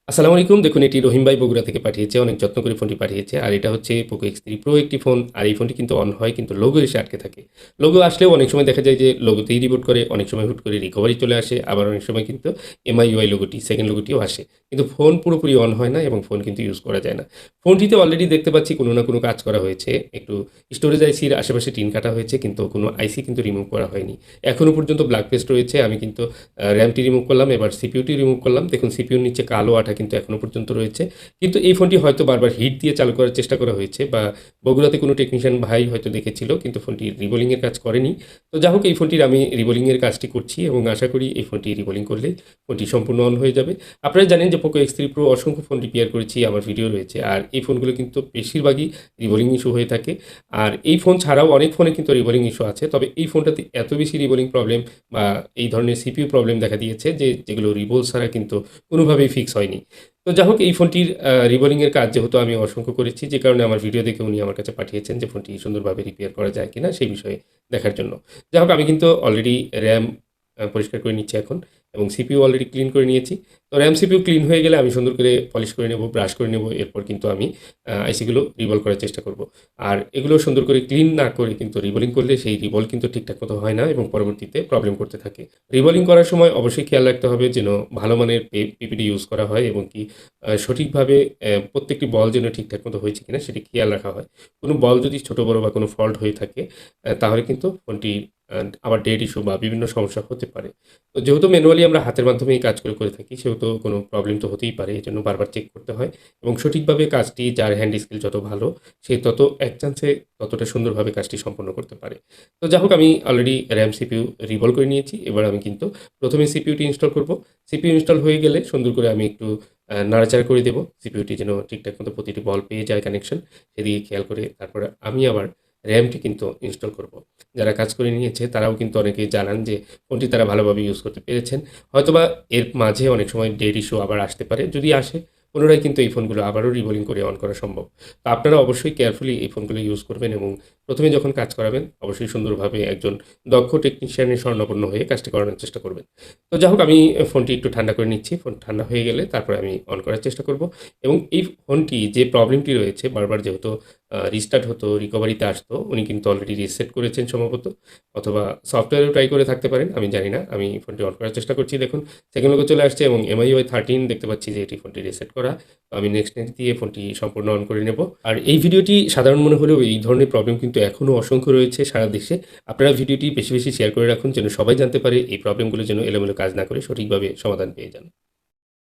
আসসালামু আলাইকুম। দেখুন এটি রহিম ভাই বগুড়া থেকে পাঠিয়েছে। অনেক যত্ন করে ফোনটি পাঠিয়েছে। আর এটা হচ্ছে পোকো X3 Pro একটি ফোন। আর এই ফোনটি কিন্তু অন হয় কিন্তু লোগো এসে আটকে থাকে। লোগো আসলেও অনেক সময় দেখা যায় যে লোগোতেই রিবুট করে, অনেক সময় হুট করে রিকভারি চলে আসে। আবার অনেক সময় কিন্তু MIUI লোগোটি, সেকেন্ড লোগোটিও আসে। কিন্তু ফোন পুরোপুরি অন হয় না এবং ফোন কিন্তু ইউজ করা যায় না। ফোনটিতে অলরেডি দেখতে পাচ্ছি কোনো না কোনো কাজ করা হয়েছে। একটু স্টোরেজ আইসির আশেপাশে টিন কাটা হয়েছে কিন্তু কোনো আইসি কিন্তু রিমুভ করা হয়নি। এখনো পর্যন্ত ব্ল্যাক পেস্ট রয়েছে। আমি কিন্তু র্যামটি রিমুভ করলাম, এবার সিপিইউটি রিমুভ করলাম। দেখুন সিপিইউর নিচে কালো আঠা কিন্তু এখনো পর্যন্ত রয়েছে। কিন্তু এই ফোনটি হয়তো বারবার হিট দিয়ে চালু করার চেষ্টা করা হয়েছে বা বগুড়াতে কোনো টেকনিশিয়ান ভাই হয়তো দেখেছিল কিন্তু ফোনটি রিবোলিং এর কাজ করেনি। তো যা হোক এই ফোনটির আমি রিবোলিং এর কাজটি করছি এবং আশা করি এই ফোনটি রিবোলিং করলে ফোনটি সম্পূর্ণ অন হয়ে যাবে। আপনারা জানেন যে পোকো X3 Pro অসংখ্য ফোন রিপেয়ার করেছি, আমার ভিডিও রয়েছে। আর এই ফোনগুলো কিন্তু বেশিরভাগই রিবোলিং ইস্যু হয়ে থাকে। আর এই ফোন ছাড়াও অনেক ফোনে কিন্তু রিবোলিং ইস্যু আছে। তবে এই ফোনটাতে এত বেশি রিবোলিং প্রবলেম বা এই ধরনের সিপিইউ প্রবলেম দেখা দিয়েছে যেগুলো রিবোল ছাড়া কিন্তু কোনোভাবেই ফিক্স হয়নি। তো যা হোক এই ফোনটির রিবোলিং এর কাজ যেহেতু আমি অসংখ্য করেছি, যে কারণে আমার ভিডিও দেখে উনি আমার কাছে পাঠিয়েছেন যে ফোনটি সুন্দরভাবে রিপেয়ার করা যায় কিনা সেই বিষয়ে দেখার জন্য। যা হোক আমি কিন্তু অলরেডি র্যাম পরিষ্কার করে নিচ্ছি এখন এবং সিপিইউ অলরেডি ক্লিন করে নিয়েছি। তো র্যাম সিপিইউ ক্লিন হয়ে গেলে আমি সুন্দর করে পলিশ করে নেব, ব্রাশ করে নেব। এরপর কিন্তু আমি আইসিগুলো রিভলভ করার চেষ্টা করব। আর এগুলো সুন্দর করে ক্লিন না করে কিন্তু রিবোলিং করলে সেই রিভল কিন্তু ঠিকঠাক মতো হয় না এবং পরবর্তীতে প্রবলেম করতে থাকে। রিবোলিং করার সময় অবশ্যই খেয়াল রাখতে হবে যেন ভালো মানের পিপিডি ইউজ করা হয় এবং কি সঠিকভাবে প্রত্যেকটি বল যেন ঠিকঠাক মতো হয়েছে কিনা সেটি খেয়াল রাখা হয়। কোনো বল যদি ছোট বড় বা কোনো ফল্ট হয়ে থাকে তাহলে কিন্তু ফোনটি আবার ডেড ইস্যু বা বিভিন্ন সমস্যা হতে পারে। তো যেহেতু ম্যানুয়ালি আমরা হাতের মাধ্যমে এই কাজগুলো করে থাকি সেহেতু কোনো প্রবলেম তো হতেই পারে। এজন্য বারবার চেক করতে হয় এবং সঠিকভাবে কাজটি যার হ্যান্ড স্কিল যত ভালো সে তত এক চান্সে ততটা সুন্দরভাবে কাজটি সম্পন্ন করতে পারে। তো যাই হোক আমি অলরেডি র্যাম সিপিইউ রিভলভ করে নিয়েছি। এবার আমি কিন্তু প্রথমে সিপিইউটি ইনস্টল করব। সিপিইউ ইনস্টল হয়ে গেলে সুন্দর করে আমি একটু নাড়াচাড়া করে দেব। সিপিইউটি যেন ঠিকঠাক মতো প্রতিটি বল পেয়ে যায় কানেকশন, সেদিকে খেয়াল করে তারপরে আমি আবার র্যামটি কিন্তু ইনস্টল করব। যারা কাজ করে নিয়েছে তারাও কিন্তু অনেকেই জানান যে ফোনটি তারা ভালোভাবে ইউজ করতে পেরেছেন। হয়তোবা এর মাঝে অনেক সময় ডেড ইস্যু আবার আসতে পারে। যদি আসে পুনরায় কিন্তু এই ফোনগুলো আবারও রিবোলিং করে অন করা সম্ভব। তো আপনারা অবশ্যই কেয়ারফুলি এই ফোনগুলো ইউজ করবেন এবং প্রথমে যখন কাজ করাবেন অবশ্যই সুন্দরভাবে একজন দক্ষ টেকনিশিয়ানের শরণাপন্ন হয়ে কাজটি করানোর চেষ্টা করবেন। তো যাই হোক আমি ফোনটি একটু ঠান্ডা করে নিচ্ছি। ফোন ঠান্ডা হয়ে গেলে তারপরে আমি অন করার চেষ্টা করব এবং এই ফোনটি যে প্রবলেমটি রয়েছে বারবার যেহেতু রিস্টার্ট হতো, রিকভারিতে আসতো, উনি কিন্তু অলরেডি রিসেট করেছেন সম্ভবত অথবা সফটওয়্যারেও ট্রাই করে থাকতে পারেন। আমি জানি না। আমি ফোনটি অন করার চেষ্টা করছি। দেখুন সেকেন্ড লোগো চলে আসছে এবং MIUI 13 দেখতে পাচ্ছি যে এটি ফোনটি রিসেট করা। তো আমি নেক্সট নেক্সট দিয়ে ফোনটি সম্পূর্ণ অন করে নেব। আর এই ভিডিওটি সাধারণ মনে হলেও এই ধরনের প্রবলেম কিন্তু এখনও অসংখ্য রয়েছে সারা দেশে। আপনারা ভিডিওটি বেশি বেশি শেয়ার করে রাখুন যেন সবাই জানতে পারে এই প্রবলেমগুলো যেন এলোমেলো কাজ না করে সঠিকভাবে সমাধান পেয়ে যান।